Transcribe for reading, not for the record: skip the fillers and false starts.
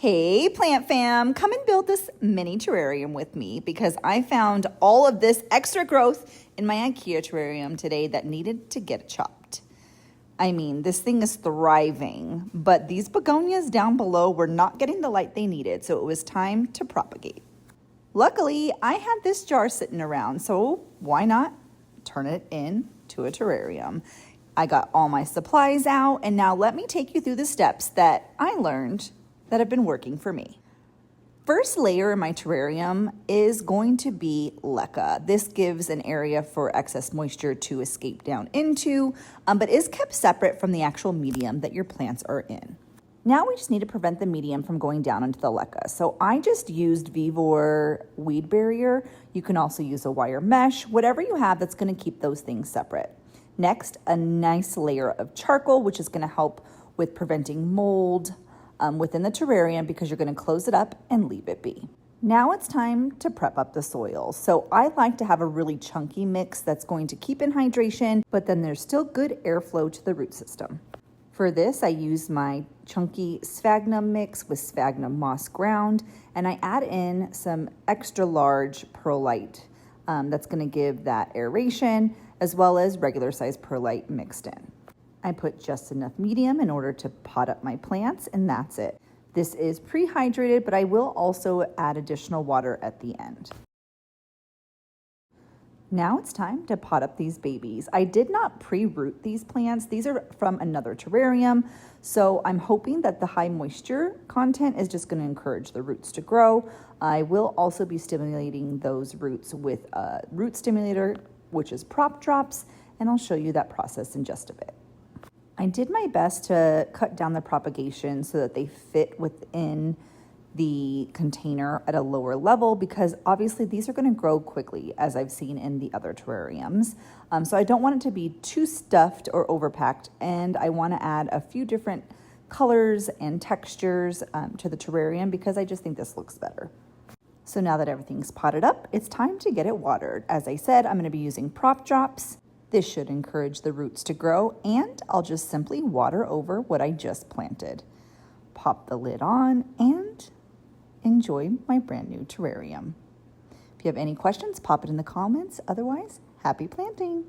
Hey plant fam, come and build this mini terrarium with me because I found all of this extra growth in my IKEA terrarium today that needed to get chopped. I mean, this thing is thriving, but these begonias down below were not getting the light they needed, so it was time to propagate. Luckily, I had this jar sitting around, so why not turn it into a terrarium? I got all my supplies out, and now let me take you through the steps that I learned that have been working for me. First layer in my terrarium is going to be leca. This gives an area for excess moisture to escape down into, but is kept separate from the actual medium that your plants are in. Now we just need to prevent the medium from going down into the leca. So I just used Vivor weed barrier. You can also use a wire mesh, whatever you have that's gonna keep those things separate. Next, a nice layer of charcoal, which is gonna help with preventing mold, within the terrarium because you're going to close it up and leave it be. Now it's time to prep up the soil. So I like to have a really chunky mix that's going to keep in hydration, but then there's still good airflow to the root system. For this, I use my chunky sphagnum mix with sphagnum moss ground, and I add in some extra large perlite that's going to give that aeration, as well as regular size perlite mixed in. I put just enough medium in order to pot up my plants, and that's it. This is pre-hydrated, but I will also add additional water at the end. Now it's time to pot up these babies. I did not pre-root these plants. These are from another terrarium, so I'm hoping that the high moisture content is just going to encourage the roots to grow. I will also be stimulating those roots with a root stimulator, which is prop drops, and I'll show you that process in just a bit. I did my best to cut down the propagation so that they fit within the container at a lower level because obviously these are going to grow quickly as I've seen in the other terrariums. So I don't want it to be too stuffed or overpacked, and I want to add a few different colors and textures to the terrarium because I just think this looks better. So now that everything's potted up, it's time to get it watered. As I said, I'm going to be using prop drops. This should encourage the roots to grow, and I'll just simply water over what I just planted. Pop the lid on and enjoy my brand new terrarium. If you have any questions, pop it in the comments. Otherwise, happy planting.